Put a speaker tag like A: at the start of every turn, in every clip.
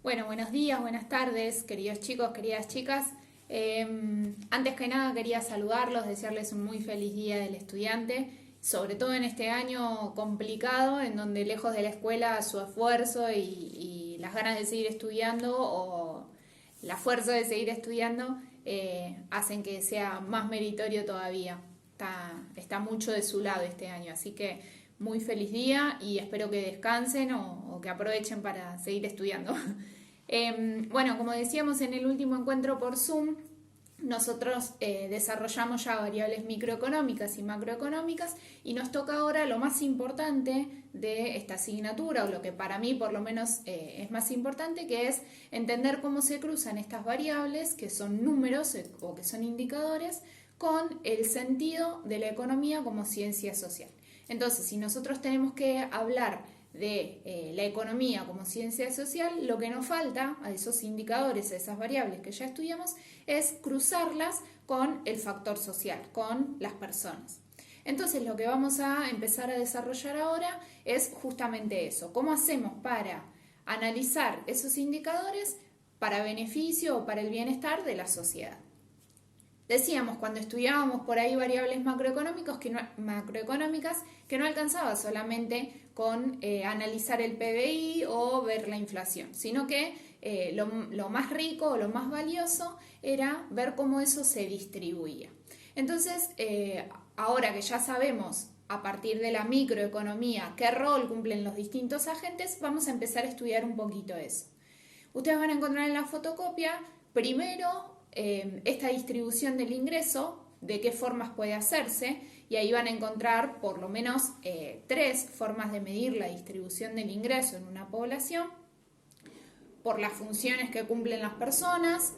A: Bueno, buenos días, buenas tardes, queridos chicos, queridas chicas. Antes que nada quería saludarlos, desearles un muy feliz Día del Estudiante, sobre todo en este año complicado, en donde lejos de la escuela su esfuerzo y las ganas de seguir estudiando o la fuerza de seguir estudiando hacen que sea más meritorio todavía. Está mucho de su lado este año, así que muy feliz día y espero que descansen o que aprovechen para seguir estudiando. Bueno, como decíamos en el último encuentro por Zoom, nosotros desarrollamos ya variables microeconómicas y macroeconómicas y nos toca ahora lo más importante de esta asignatura, o lo que para mí por lo menos es más importante, que es entender cómo se cruzan estas variables, que son números o que son indicadores, con el sentido de la economía como ciencia social. Entonces, si nosotros tenemos que hablar de la economía como ciencia social, lo que nos falta a esos indicadores, a esas variables que ya estudiamos, es cruzarlas con el factor social, con las personas. Entonces, lo que vamos a empezar a desarrollar ahora es justamente eso. ¿Cómo hacemos para analizar esos indicadores para beneficio o para el bienestar de la sociedad? Decíamos cuando estudiábamos por ahí variables macroeconómicas que no alcanzaba solamente con analizar el PBI o ver la inflación, sino que lo más rico o lo más valioso era ver cómo eso se distribuía. Entonces, ahora que ya sabemos a partir de la microeconomía qué rol cumplen los distintos agentes, vamos a empezar a estudiar un poquito eso. Ustedes van a encontrar en la fotocopia primero esta distribución del ingreso, de qué formas puede hacerse, y ahí van a encontrar por lo menos tres formas de medir la distribución del ingreso en una población, por las funciones que cumplen las personas,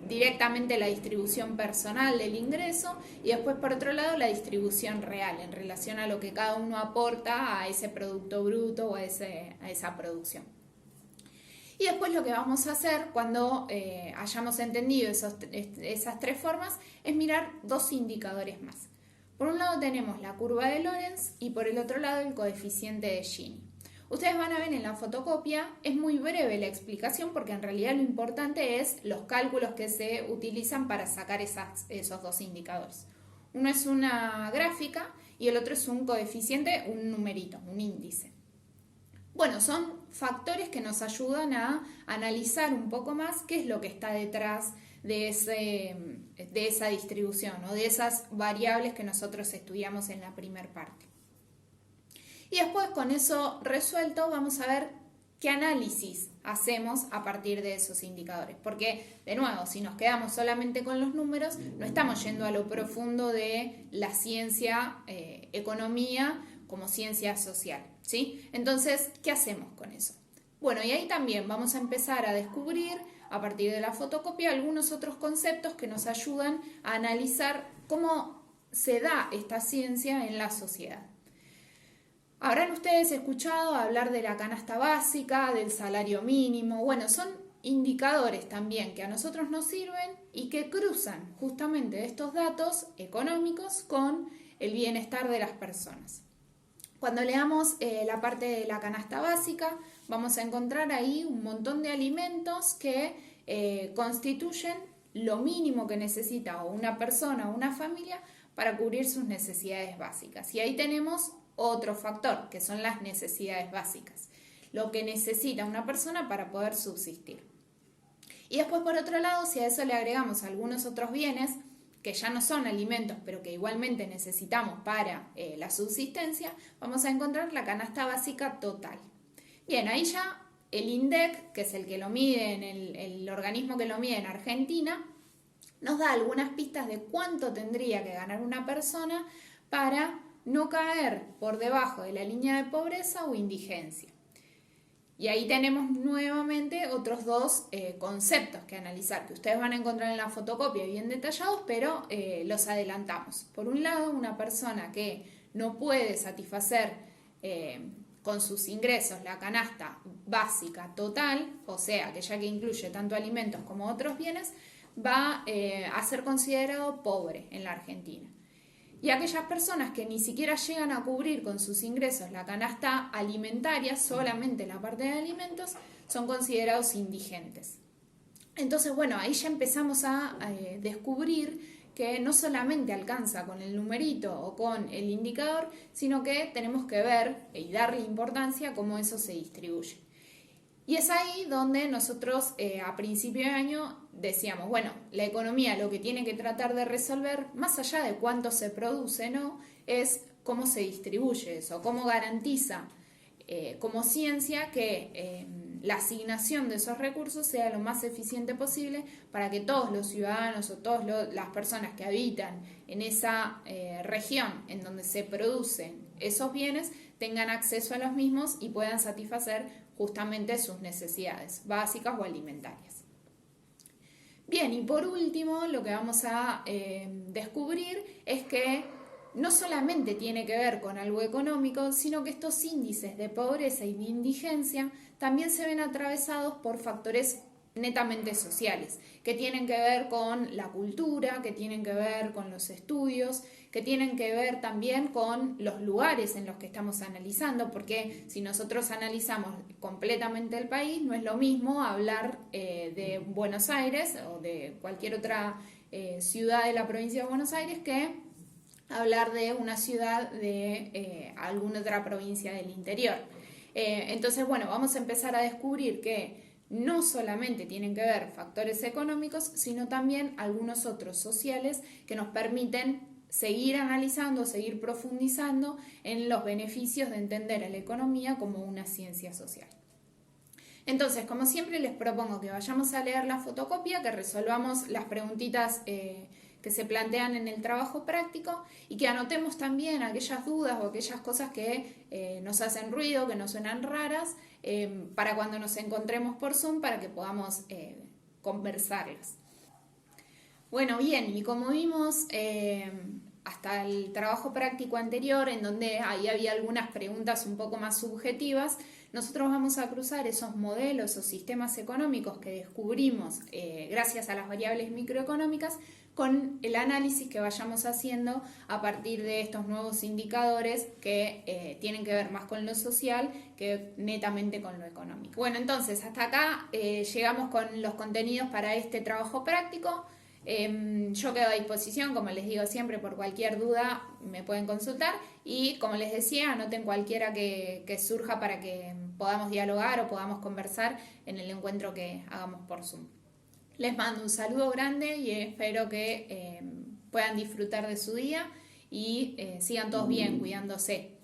A: directamente la distribución personal del ingreso, y después por otro lado la distribución real en relación a lo que cada uno aporta a ese producto bruto o a esa producción. Y después lo que vamos a hacer cuando hayamos entendido esas tres formas es mirar dos indicadores más. Por un lado tenemos la curva de Lorenz y por el otro lado el coeficiente de Gini. Ustedes van a ver en la fotocopia, es muy breve la explicación porque en realidad lo importante es los cálculos que se utilizan para sacar esos dos indicadores. Uno es una gráfica y el otro es un coeficiente, un numerito, un índice. Bueno, son factores que nos ayudan a analizar un poco más qué es lo que está detrás de esa distribución o de esas variables que nosotros estudiamos en la primera parte. Y después, con eso resuelto, vamos a ver qué análisis hacemos a partir de esos indicadores. Porque, de nuevo, si nos quedamos solamente con los números, no estamos yendo a lo profundo de la ciencia, economía como ciencia social, ¿sí? Entonces, ¿qué hacemos con eso? Bueno, y ahí también vamos a empezar a descubrir, a partir de la fotocopia, algunos otros conceptos que nos ayudan a analizar cómo se da esta ciencia en la sociedad. Habrán ustedes escuchado hablar de la canasta básica, del salario mínimo. Bueno, son indicadores también que a nosotros nos sirven y que cruzan justamente estos datos económicos con el bienestar de las personas. Cuando leamos la parte de la canasta básica, vamos a encontrar ahí un montón de alimentos que constituyen lo mínimo que necesita una persona o una familia para cubrir sus necesidades básicas. Y ahí tenemos otro factor, que son las necesidades básicas, lo que necesita una persona para poder subsistir. Y después, por otro lado, si a eso le agregamos algunos otros bienes, que ya no son alimentos, pero que igualmente necesitamos para la subsistencia, vamos a encontrar la canasta básica total. Bien, ahí ya el INDEC, que es el que lo mide, el organismo que lo mide en Argentina, nos da algunas pistas de cuánto tendría que ganar una persona para no caer por debajo de la línea de pobreza o indigencia. Y ahí tenemos nuevamente otros dos conceptos que analizar, que ustedes van a encontrar en la fotocopia bien detallados, pero los adelantamos. Por un lado, una persona que no puede satisfacer con sus ingresos la canasta básica total, o sea, que ya que incluye tanto alimentos como otros bienes, va a ser considerado pobre en la Argentina. Y aquellas personas que ni siquiera llegan a cubrir con sus ingresos la canasta alimentaria, solamente la parte de alimentos, son considerados indigentes. Entonces, bueno, ahí ya empezamos a descubrir que no solamente alcanza con el numerito o con el indicador, sino que tenemos que ver y darle importancia a cómo eso se distribuye. Y es ahí donde nosotros a principio de año decíamos, bueno, la economía lo que tiene que tratar de resolver, más allá de cuánto se produce, ¿no?, es cómo se distribuye eso, cómo garantiza como ciencia que la asignación de esos recursos sea lo más eficiente posible para que todos los ciudadanos o todas las personas que habitan en esa región en donde se producen esos bienes tengan acceso a los mismos y puedan satisfacer justamente sus necesidades básicas o alimentarias. Bien, y por último lo que vamos a descubrir es que no solamente tiene que ver con algo económico, sino que estos índices de pobreza y de indigencia también se ven atravesados por factores netamente sociales, que tienen que ver con la cultura, que tienen que ver con los estudios, que tienen que ver también con los lugares en los que estamos analizando, porque si nosotros analizamos completamente el país, no es lo mismo hablar de Buenos Aires o de cualquier otra ciudad de la provincia de Buenos Aires que hablar de una ciudad de alguna otra provincia del interior. Entonces, bueno, vamos a empezar a descubrir que no solamente tienen que ver factores económicos, sino también algunos otros sociales que nos permiten seguir analizando, seguir profundizando en los beneficios de entender a la economía como una ciencia social. Entonces, como siempre, les propongo que vayamos a leer la fotocopia, que resolvamos las preguntitas que se plantean en el trabajo práctico y que anotemos también aquellas dudas o aquellas cosas que nos hacen ruido, que nos suenan raras, para cuando nos encontremos por Zoom, para que podamos conversarlas. Bueno, bien, y como vimos hasta el trabajo práctico anterior, en donde ahí había algunas preguntas un poco más subjetivas, nosotros vamos a cruzar esos modelos o sistemas económicos que descubrimos gracias a las variables microeconómicas con el análisis que vayamos haciendo a partir de estos nuevos indicadores que tienen que ver más con lo social que netamente con lo económico. Bueno, entonces hasta acá llegamos con los contenidos para este trabajo práctico. Yo quedo a disposición, como les digo siempre, por cualquier duda me pueden consultar y como les decía, anoten cualquiera que surja para que podamos dialogar o podamos conversar en el encuentro que hagamos por Zoom. Les mando un saludo grande y espero que puedan disfrutar de su día y sigan todos bien, cuidándose.